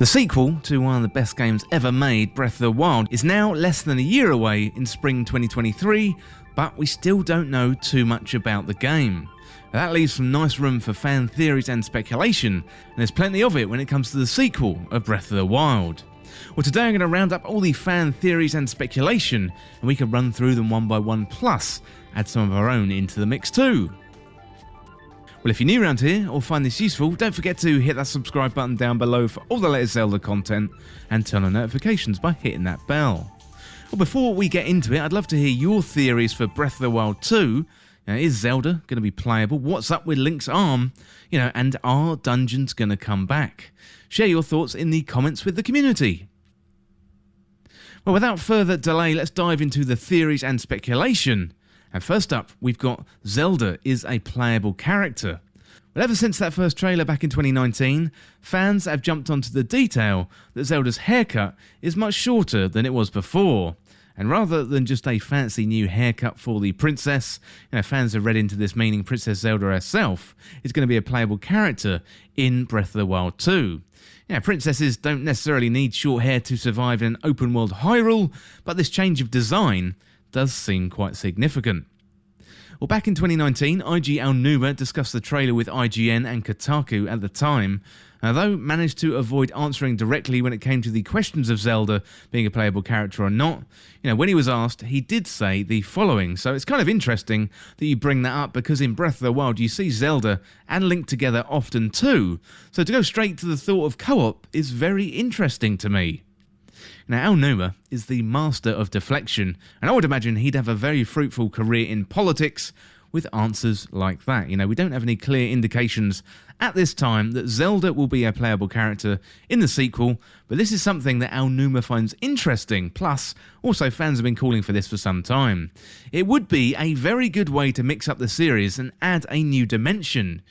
The sequel to one of the best games ever made, Breath of the Wild, is now less than a year away in spring 2023, but we still don't know too much about the game. Now, that leaves some nice room for fan theories and speculation, and there's plenty of it when it comes to the sequel of Breath of the Wild. Well, today I'm going to round up all the fan theories and speculation, and we can run through them one by one, plus add some of our own into the mix too. Well, if you're new around here or find this useful, don't forget to hit that subscribe button down below for all the latest Zelda content and turn on notifications by hitting that bell. Well, before we get into it, I'd love to hear your theories for Breath of the Wild 2. Is Zelda going to be playable? What's up with Link's arm? And are dungeons going to come back? Share your thoughts in the comments with the community. Well, without further delay, let's dive into the theories and speculation. And first up, we've got Zelda is a playable character. Well, ever since that first trailer back in 2019, fans have jumped onto the detail that Zelda's haircut is much shorter than it was before. And rather than just a fancy new haircut for the princess, fans have read into this meaning Princess Zelda herself is going to be a playable character in Breath of the Wild 2. Princesses don't necessarily need short hair to survive in an open world Hyrule, but this change of design does seem quite significant. Well, back in 2019, IG Aonuma discussed the trailer with IGN and Kotaku at the time, though managed to avoid answering directly when it came to the questions of Zelda being a playable character or not. When he was asked, he did say the following, so it's kind of interesting that you bring that up because in Breath of the Wild you see Zelda and Link together often too, so to go straight to the thought of co-op is very interesting to me. Now, Aonuma is the master of deflection, and I would imagine he'd have a very fruitful career in politics with answers like that. We don't have any clear indications at this time that Zelda will be a playable character in the sequel, but this is something that Aonuma finds interesting, plus also fans have been calling for this for some time. It would be a very good way to mix up the series and add a new dimension.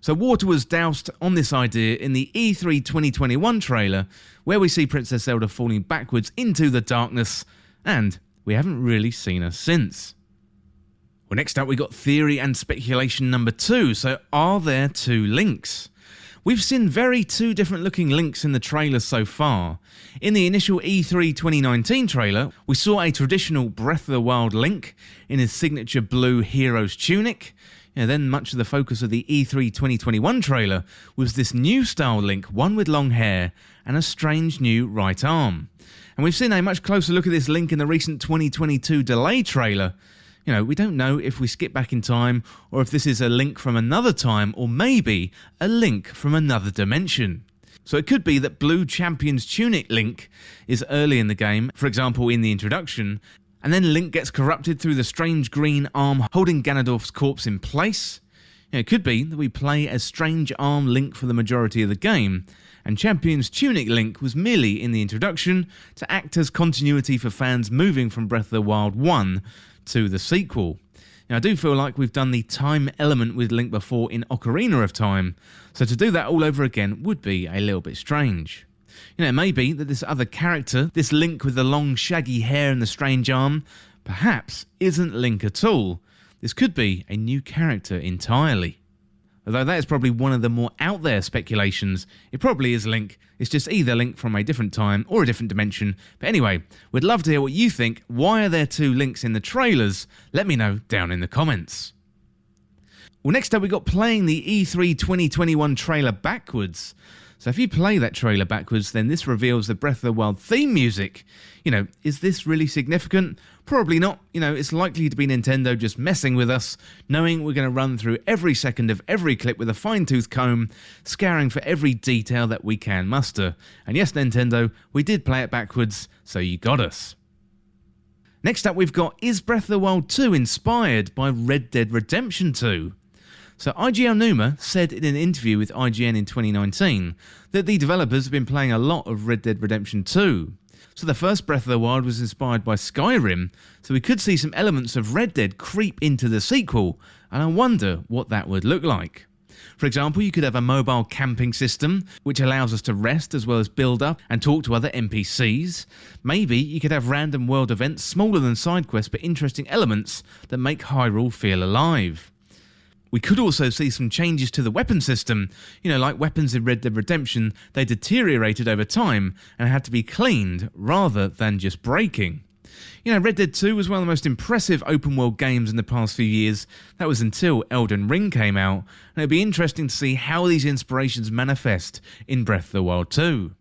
So water was doused on this idea in the E3 2021 trailer, where we see Princess Zelda falling backwards into the darkness, and we haven't really seen her since. Well, next up we got theory and speculation number 2, so are there two Links? We've seen two different looking Links in the trailer so far. In the initial E3 2019 trailer, we saw a traditional Breath of the Wild Link in his signature blue hero's tunic. Then much of the focus of the E3 2021 trailer was this new style Link, one with long hair and a strange new right arm. And we've seen a much closer look at this Link in the recent 2022 delay trailer. We don't know if we skip back in time or if this is a Link from another time or maybe a Link from another dimension. So it could be that Blue Champion's Tunic Link is early in the game, for example in the introduction, and then Link gets corrupted through the strange green arm holding Ganondorf's corpse in place. It could be that we play as Strange Arm Link for the majority of the game, and Champion's Tunic Link was merely in the introduction to act as continuity for fans moving from Breath of the Wild 1 to the sequel. I do feel like we've done the time element with Link before in Ocarina of Time, so to do that all over again would be a little bit strange. It may be that this other character, this Link with the long shaggy hair and the strange arm, perhaps isn't Link at all. This could be a new character entirely. Although that is probably one of the more out there speculations. It probably is Link, it's just either Link from a different time or a different dimension. But anyway, we'd love to hear what you think. Why are there two Links in the trailers? Let me know down in the comments. Well, next up we got playing the E3 2021 trailer backwards. So if you play that trailer backwards, then this reveals the Breath of the Wild theme music. Is this really significant? Probably not. It's likely to be Nintendo just messing with us, knowing we're going to run through every second of every clip with a fine-tooth comb, scouring for every detail that we can muster. And yes, Nintendo, we did play it backwards, so you got us. Next up we've got, is Breath of the Wild 2 inspired by Red Dead Redemption 2? So IG Aonuma said in an interview with IGN in 2019 that the developers have been playing a lot of Red Dead Redemption 2. So the first Breath of the Wild was inspired by Skyrim, so we could see some elements of Red Dead creep into the sequel, and I wonder what that would look like. For example, you could have a mobile camping system, which allows us to rest as well as build up and talk to other NPCs. Maybe you could have random world events, smaller than side quests but interesting elements that make Hyrule feel alive. We could also see some changes to the weapon system. Like weapons in Red Dead Redemption, they deteriorated over time and had to be cleaned rather than just breaking. Red Dead 2 was one of the most impressive open world games in the past few years. That was until Elden Ring came out, and it'd be interesting to see how these inspirations manifest in Breath of the Wild 2.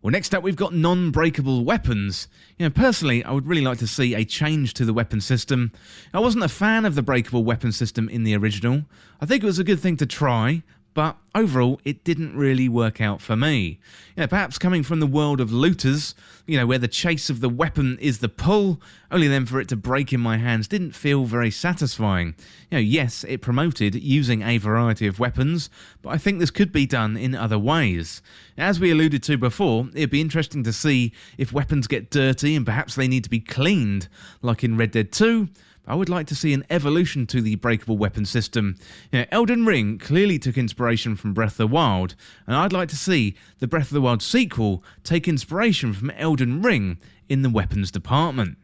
Well, next up we've got Non-breakable Weapons. Personally, I would really like to see a change to the weapon system. I wasn't a fan of the breakable weapon system in the original. I think it was a good thing to try, but overall it didn't really work out for me. Perhaps coming from the world of looters, where the chase of the weapon is the pull, only then for it to break in my hands didn't feel very satisfying. Yes, it promoted using a variety of weapons, but I think this could be done in other ways. As we alluded to before, it'd be interesting to see if weapons get dirty and perhaps they need to be cleaned, like in Red Dead 2. I would like to see an evolution to the breakable weapon system. Elden Ring clearly took inspiration from Breath of the Wild, and I'd like to see the Breath of the Wild sequel take inspiration from Elden Ring in the weapons department.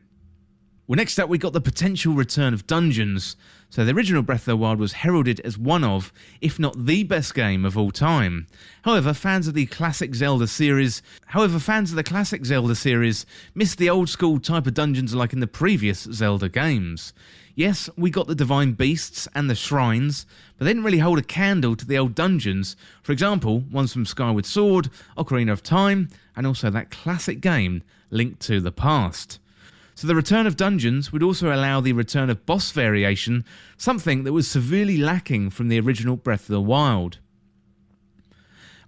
Well, next up we got the potential return of dungeons. So the original Breath of the Wild was heralded as one of, if not the best game of all time. However, fans of the classic Zelda series missed the old school type of dungeons like in the previous Zelda games. Yes, we got the divine beasts and the shrines, but they didn't really hold a candle to the old dungeons. For example, ones from Skyward Sword, Ocarina of Time, and also that classic game, Link to the Past. So the return of dungeons would also allow the return of boss variation, something that was severely lacking from the original Breath of the Wild.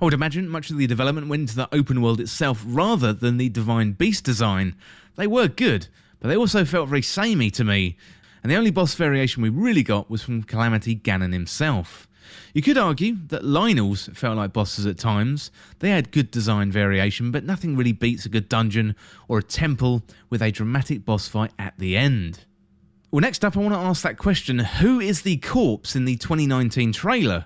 I would imagine much of the development went into the open world itself rather than the divine beast design. They were good, but they also felt very samey to me, and the only boss variation we really got was from Calamity Ganon himself. You could argue that Lynels felt like bosses at times. They had good design variation, but nothing really beats a good dungeon or a temple with a dramatic boss fight at the end. Well, next up I want to ask that question, who is the corpse in the 2019 trailer?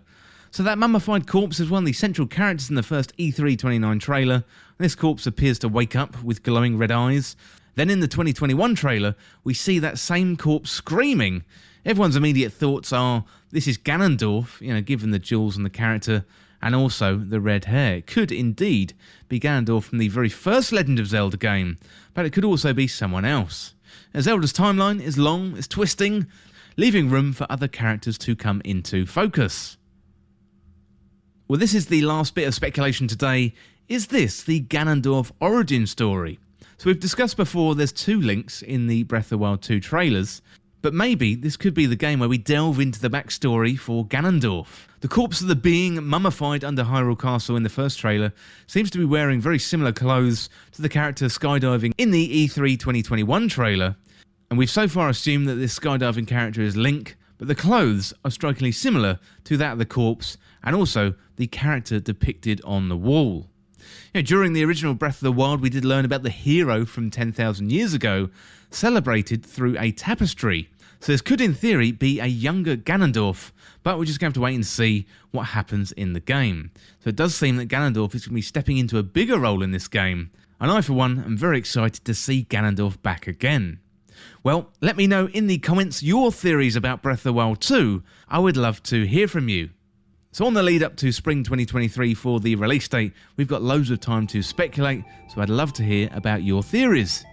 So that mummified corpse is one of the central characters in the first E3 29 trailer. This corpse appears to wake up with glowing red eyes. Then in the 2021 trailer, we see that same corpse screaming. Everyone's immediate thoughts are, this is Ganondorf, given the jewels on the character, and also the red hair. It could indeed be Ganondorf from the very first Legend of Zelda game, but it could also be someone else. Zelda's timeline is long, it's twisting, leaving room for other characters to come into focus. Well, this is the last bit of speculation today. Is this the Ganondorf origin story? So we've discussed before there's two links in the Breath of the Wild 2 trailers, but maybe this could be the game where we delve into the backstory for Ganondorf. The corpse of the being mummified under Hyrule Castle in the first trailer seems to be wearing very similar clothes to the character skydiving in the E3 2021 trailer, and we've so far assumed that this skydiving character is Link, but the clothes are strikingly similar to that of the corpse and also the character depicted on the wall. During the original Breath of the Wild, we did learn about the hero from 10,000 years ago, celebrated through a tapestry. So this could, in theory, be a younger Ganondorf, but we're just going to have to wait and see what happens in the game. So it does seem that Ganondorf is going to be stepping into a bigger role in this game, and I, for one, am very excited to see Ganondorf back again. Well, let me know in the comments your theories about Breath of the Wild 2. I would love to hear from you. So on the lead up to spring 2023 for the release date, we've got loads of time to speculate, so I'd love to hear about your theories.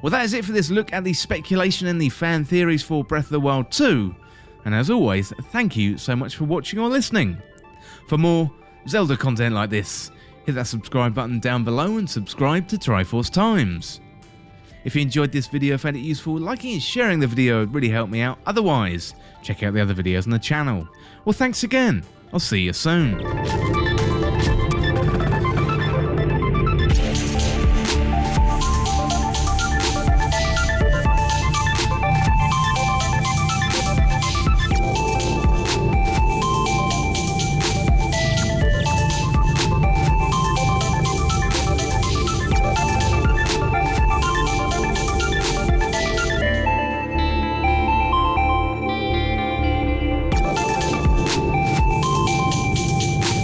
Well, that is it for this look at the speculation and the fan theories for Breath of the Wild 2. And as always, thank you so much for watching or listening. For more Zelda content like this, hit that subscribe button down below and subscribe to Triforce Times. If you enjoyed this video, found it useful, liking and sharing the video would really help me out. Otherwise, check out the other videos on the channel. Well, thanks again. I'll see you soon.